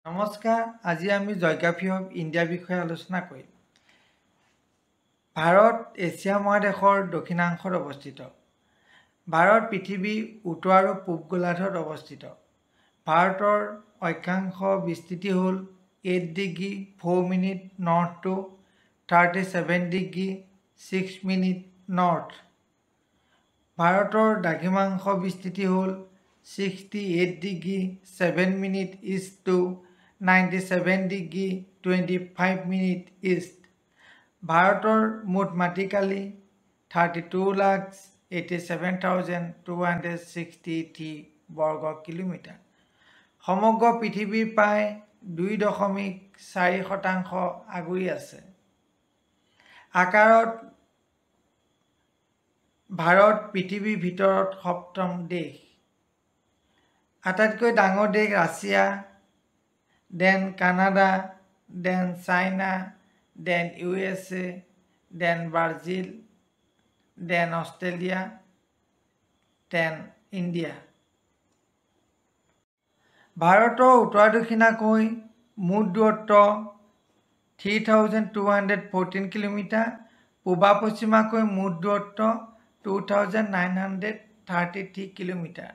নমস্কাৰ, আজি আমি জিঅ'গ্ৰাফি অফ ইণ্ডিয়া বিষয়ে আলোচনা কৰিম। ভাৰত এছিয়া মহাদেশৰ দক্ষিণাংশত অৱস্থিত। ভাৰত পৃথিৱীৰ উত্তৰ আৰু পূব গোলাৰ্ধত অৱস্থিত। ভাৰতৰ অক্ষাংশ বিস্তৃতি হ'ল 8 degree 4 minute north to 37 degree 6 minute north. ভাৰতৰ দ্ৰাঘিমাংশ বিস্তৃতি হ'ল 68 degree 7 minute east to 97 degree 25 minute east. ভাৰতৰ মুঠ মাটিকালি 32,87,263 বৰ্গ কিলোমিটাৰ। সমগ্ৰ পৃথিৱীৰ প্ৰায় 2.4% আগুৰি আছে। আকাৰত ভাৰত পৃথিৱীৰ ভিতৰত সপ্তম দেশ। আটাইতকৈ ডাঙৰ দেশ Russia, then Canada, then China, then USA, then Brazil, then Australia, then India. ভাৰতৰ উত্তৰ দক্ষিণাকৈ মুঠ দূৰত্ব 3,214 কিলোমিটাৰ, পূবা পশ্চিমাকৈ মুঠ দূৰত্ব 2,933 কিলোমিটাৰ।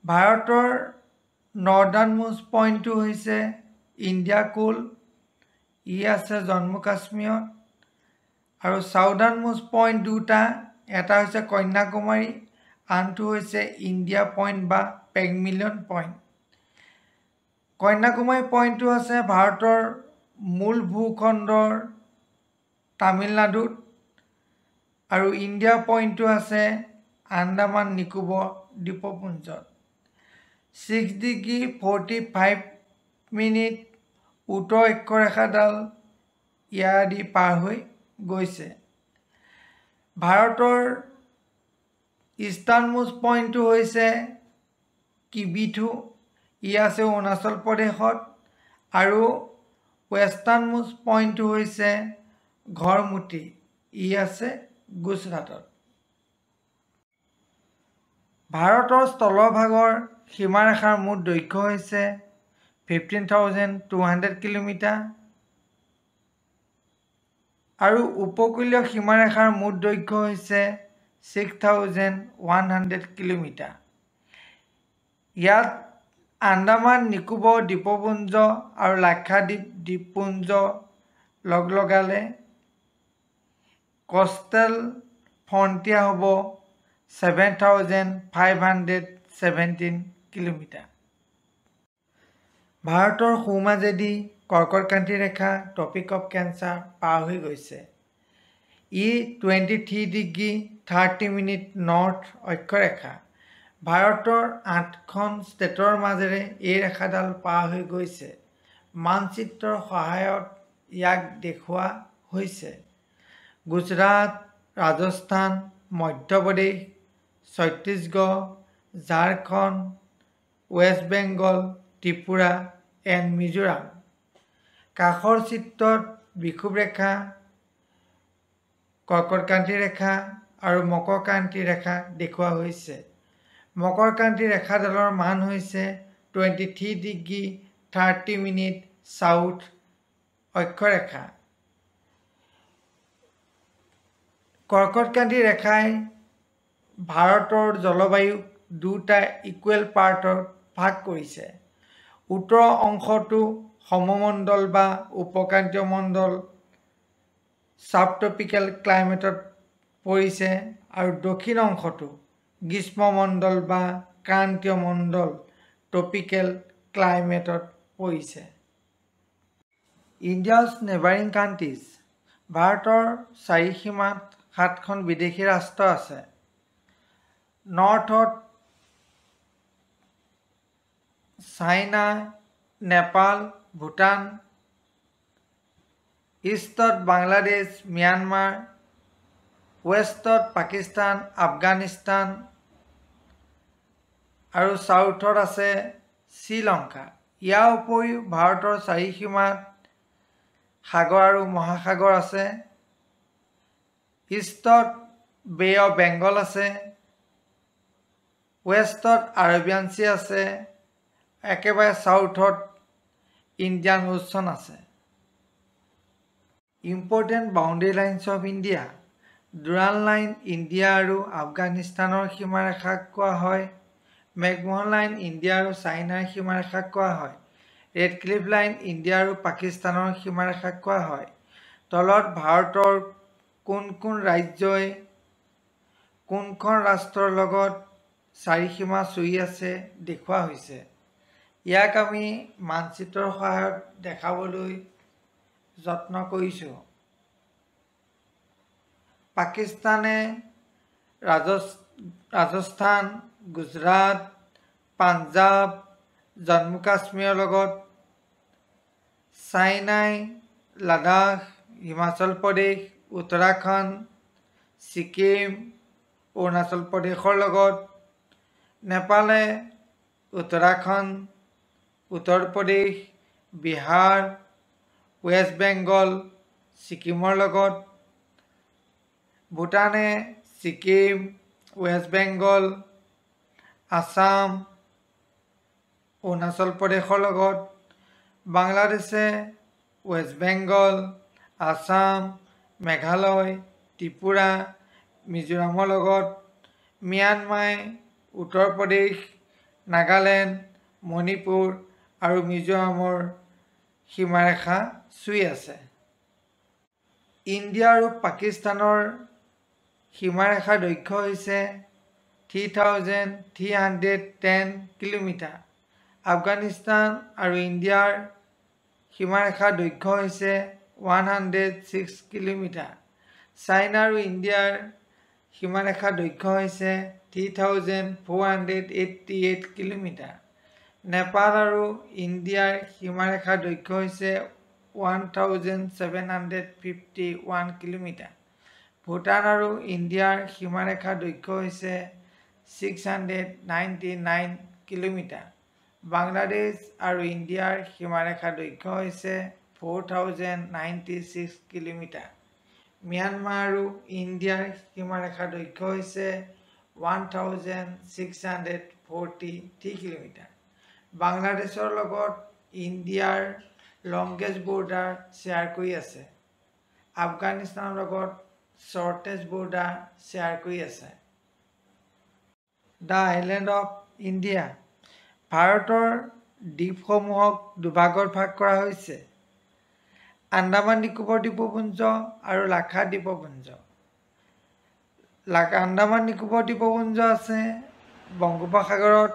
ভাৰতৰ নৰ্দাৰ্ণ মোষ্ট পইণ্টটো হৈছে ইণ্ডিয়া কোল, ই আছে জম্মু কাশ্মীৰত। আৰু চাউদাৰ্ণ মোষ্ট পইণ্ট দুটা, এটা হৈছে কন্যাকুমাৰী, আনটো হৈছে ইণ্ডিয়া পইণ্ট বা পেগমিলিয়ন পইণ্ট। কন্যাকুমাৰী পইণ্টটো আছে ভাৰতৰ মূল ভূখণ্ডৰ তামিলনাডুত, আৰু ইণ্ডিয়া পইণ্টটো আছে আন্দামান নিকোবৰ দ্বীপপুঞ্জত। 6 ডিগ্ৰী 45 মিনিট উত্তৰ অক্ষৰেখাডাল ইয়াৰেদি পাৰ হৈ গৈছে। ভাৰতৰ ইষ্টাৰ্ণ মোষ্ট পইণ্টটো হৈছে কিবিথু, ই আছে অৰুণাচল প্ৰদেশত। আৰু ৱেষ্টাৰ্ণ মোষ্ট পইণ্টটো হৈছে ঘৰমুটি, ই আছে গুজৰাটত। ভাৰতৰ স্থলভাগৰ সীমাৰেখাৰ মুঠ দৈৰ্ঘ্য হৈছে 15,200 কিলোমিটাৰ আৰু উপকূলীয় সীমাৰেখাৰ মুঠ দৈৰ্ঘ্য হৈছে 6,100 কিলোমিটাৰ। ইয়াত আন্দামান নিকোবৰ দ্বীপপুঞ্জ আৰু লাক্ষাদ্বীপ দ্বীপপুঞ্জ লগালে কষ্টেল ফ্ৰণ্টিয়াৰ হ'ব 7,517 কিলোমিটাৰ। ভাৰতৰ সোঁমাজেদি কৰ্কটক্ৰান্তি ৰেখা ট্ৰপিক অফ কেঞ্চাৰ পাৰ হৈ গৈছে। ই 23 ডিগ্ৰী 30 মিনিট নৰ্থ অক্ষৰেখা। ভাৰতৰ 8খন ষ্টেটৰ মাজেৰে এই ৰেখাডাল পাৰ হৈ গৈছে। মানচিত্ৰৰ সহায়ত ইয়াক দেখুওৱা হৈছে। Gujarat, Rajasthan, Madhya Pradesh, Chhattisgarh, Jharkhand, West Bengal, Tripura and Mizoram. কাষৰ চিত্ৰত বিষুৱ ৰেখা, কৰ্কটক্ৰান্তি ৰেখা আৰু মকৰক্ৰান্তি ৰেখা দেখুওৱা হৈছে। মকৰক্ৰান্তি ৰেখাডালৰ মান হৈছে 23 ডিগ্ৰী 30 মিনিট চাউথ অক্ষৰেখা। কৰ্কটক্ৰান্তি ৰেখাই ভাৰতৰ জলবায়ুক দুটা ইকুৱেল পাৰ্টত ভাগ কৰিছে। উত্তৰ অংশটো সমমণ্ডল বা উপক্ৰান্তীয় মণ্ডল ছাবট্ৰপিকেল ক্লাইমেটত পৰিছে, আৰু দক্ষিণ অংশটো গ্ৰীষ্মমণ্ডল বা ক্ৰান্তীয় মণ্ডল ট্ৰপিকেল ক্লাইমেটত পৰিছে। India's neighbouring countries. ভাৰতৰ চাৰিসীমাত 7খন বিদেশী ৰাষ্ট্ৰ আছে। নৰ্থত চাইনা, নেপাল, ভূটান, ইষ্টত বাংলাদেশ, ম্যানমাৰ, ৱেষ্টত পাকিস্তান, আফগানিস্তান, আৰু চাউথত আছে শ্ৰীলংকা। ইয়াৰ উপৰিও ভাৰতৰ চাৰিসীমাত সাগৰ আৰু মহাসাগৰ আছে। ইষ্টত বে অফ বেংগল আছে, ৱেষ্টত আৰবিয়ান চি আছে, একেবাৰে চাউথত ইণ্ডিয়ান ওচন আছে। Important boundary lines of India. Durand line India আৰু আফগানিস্তানৰ সীমাৰেখাক কোৱা হয়। মেকমোহন লাইন ইণ্ডিয়া আৰু চাইনাৰ সীমাৰেখাক কোৱা হয়। ৰেড ক্লিফ লাইন ইণ্ডিয়া আৰু পাকিস্তানৰ সীমাৰেখাক কোৱা হয়। তলত ভাৰতৰ কোন কোন ৰাজ্যই কোনখন ৰাষ্ট্ৰৰ লগত চাৰিসীমা চুই আছে দেখুওৱা হৈছে। ইয়াক আমি মানচিত্ৰৰ সহায়ত দেখাবলৈ যত্ন কৰিছোঁ। পাকিস্তানে ৰাজস্থান, গুজৰাট, পাঞ্জাৱ, জম্মু কাশ্মীৰৰ লগত, চাইনাই লাডাখ, হিমাচল প্ৰদেশ, উত্তৰাখণ্ড, ছিকিম, অৰুণাচল প্ৰদেশৰ লগত, নেপালে উত্তৰাখণ্ড, উত্তৰ প্ৰদেশ, বিহাৰ, ৱেষ্ট বেংগল, ছিকিমৰ লগত, ভূটানে ছিকিম, ৱেষ্ট বেংগল, আসাম, অৰুণাচল প্ৰদেশৰ লগত, বাংলাদেশে ৱেষ্ট বেংগল, আসাম, মেঘালয়, ত্ৰিপুৰা, মিজোৰামৰ লগত, ম্যানমাৰে উত্তৰ প্ৰদেশ, নাগালেণ্ড, মণিপুৰ আৰু মিজোৰামৰ সীমাৰেখা চুই আছে। ইণ্ডিয়া আৰু পাকিস্তানৰ সীমাৰেখাৰ দৈৰ্ঘ্য হৈছে 3310 কিলোমিটাৰ। আফগানিস্তান আৰু ইণ্ডিয়াৰ সীমাৰেখাৰ দৈৰ্ঘ্য হৈছে 106 কিলোমিটাৰ। চাইনা আৰু ইণ্ডিয়াৰ সীমাৰেখাৰ দৈৰ্ঘ্য হৈছে 3488 কিলোমিটাৰ। নেপাল আৰু ইণ্ডিয়াৰ সীমাৰেখাৰ দৈৰ্ঘ্য হৈছে 1751 কিলোমিটাৰ। ভূটান আৰু ইণ্ডিয়াৰ সীমাৰেখাৰ দৈৰ্ঘ্য হৈছে 699 কিলোমিটাৰ। বাংলাদেশ আৰু ইণ্ডিয়াৰ সীমাৰেখাৰ দৈৰ্ঘ্য হৈছে 4096 কিলোমিটাৰ। ম্যানমাৰ আৰু ইণ্ডিয়াৰ সীমাৰেখাৰ দৈৰ্ঘ্য হৈছে 1643 কিলোমিটাৰ। বাংলাদেশৰ লগত ইণ্ডিয়াৰ লংগেষ্ট বৰ্ডাৰ শ্বেয়াৰ কৰি আছে। আফগানিস্তানৰ লগত শ্বৰ্টেষ্ট বৰ্ডাৰ শ্বেয়াৰ কৰি আছে। The island of India. ভাৰতৰ দ্বীপসমূহক দুভাগত ভাগ কৰা হৈছে: আন্দামান নিকোবৰ দ্বীপপুঞ্জ আৰু লাক্ষাদ্বীপ দ্বীপপুঞ্জ। আন্দামান নিকোবৰ দ্বীপপুঞ্জ আছে বংগোপসাগৰত।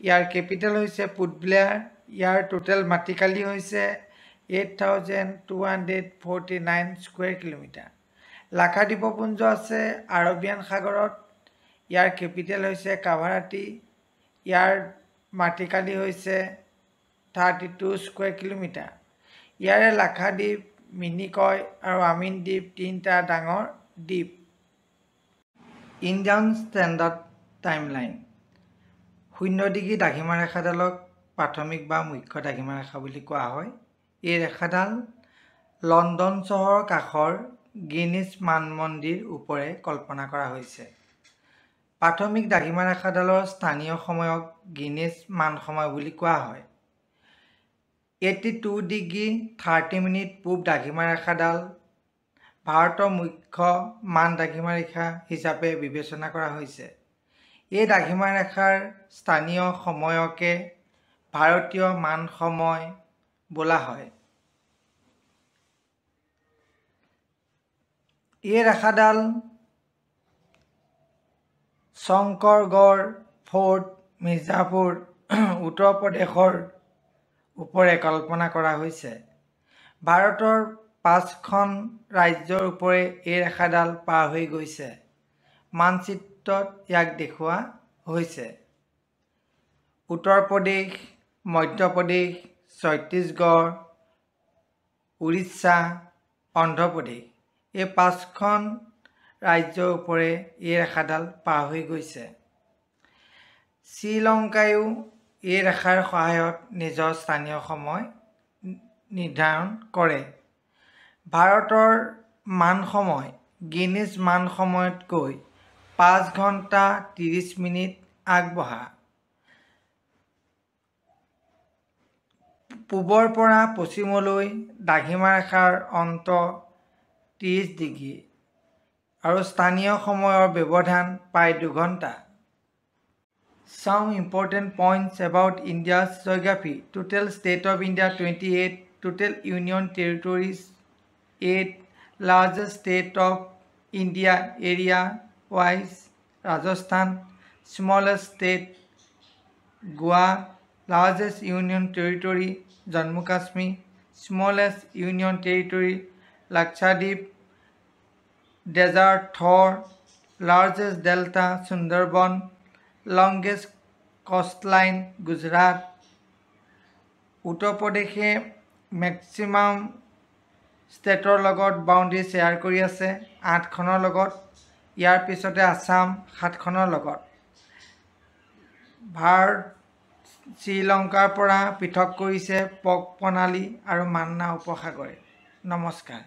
ইয়াৰ কেপিটেল হৈছে পোৰ্ট ব্লেয়াৰ। ইয়াৰ টোটেল মাটিকালি হৈছে 8249 স্কুৱেৰ কিলোমিটাৰ। লাক্ষাদ্বীপ দ্বীপপুঞ্জ আছে আৰবিয়ান সাগৰত। ইয়াৰ কেপিটেল হৈছে কাভাৰাটি। ইয়াৰ মাটিকালি হৈছে 32 স্কুৱেৰ কিলোমিটাৰ। ইয়াৰে লাক্ষাদ্বীপ, মিনিকয় আৰু আমিন দ্বীপ তিনিটা ডাঙৰ দ্বীপ। Indian standard timeline. 0° দ্ৰাঘিমা ৰেখাডালক প্ৰাথমিক বা মুখ্য দ্ৰাঘিমা ৰেখা বুলি কোৱা হয়। এই ৰেখাডাল লণ্ডন চহৰৰ কাষৰ গ্ৰীনিচ মানমন্দিৰ ওপৰে কল্পনা কৰা হৈছে। প্ৰাথমিক দ্ৰাঘিমা ৰেখাডালৰ স্থানীয় সময়ক গ্ৰীনিচ মান সময় বুলি কোৱা হয়। 82°30' পূব দ্ৰাঘিমা ৰেখাডাল ভাৰতৰ মুখ্য মান দ্ৰাঘিমা ৰেখা হিচাপে বিবেচনা কৰা হৈছে। এই দ্ৰাঘিমা ৰেখাৰ স্থানীয় সময়কে ভাৰতীয় মান সময় বোলা হয়। এই ৰেখাডাল শংকৰগড় ফৰ্ট, মিৰ্জাপুৰ, উত্তৰ প্ৰদেশৰ ওপৰে কল্পনা কৰা হৈছে। ভাৰতৰ 5খন ৰাজ্যৰ ওপৰে এই ৰেখাডাল পাৰ হৈ গৈছে। মানচিত্ৰত ইয়াক দেখুওৱা হৈছে: উত্তৰ প্ৰদেশ, মধ্যপ্ৰদেশ, ছত্তীশগড়, উৰিষ্যা, অন্ধ্ৰপ্ৰদেশ। এই 5খন ৰাজ্যৰ ওপৰে এই ৰেখাডাল পাৰ হৈ গৈছে। শ্ৰীলংকায়ো এই ৰেখাৰ সহায়ত নিজৰ স্থানীয় সময় নিৰ্ধাৰণ কৰে। ভাৰতৰ মান সময় গ্ৰীনিচ মান সময়তকৈ 5 ঘণ্টা 30 মিনিট আগবঢ়া। পূবৰ পৰা পশ্চিমলৈ দ্ৰাঘিমা ৰেখাৰ অন্ত 30 ডিগ্ৰী আৰু স্থানীয় সময়ৰ ব্যৱধান প্ৰায় 2 ঘণ্টা। Some important points about India's geography. Total state of India 28, total union territories 8, largest state of India area wise Rajasthan, smallest state Goa, largest union territory Jammu Kashmir, smallest union territory Lakshadweep, desert Thor, largest delta Sundarban, longest coastline Gujarat. Uttar Pradesh maximum ষ্টেটৰ লগত boundary share কৰি আছে 8খনৰ লগত। ইয়াৰ পিছতে আসাম 7খনৰ লগত। ভাৰত শ্ৰীলংকাৰ পৰা পৃথক কৰিছে পক প্ৰণালী আৰু মান্না উপসাগৰে। নমস্কাৰ।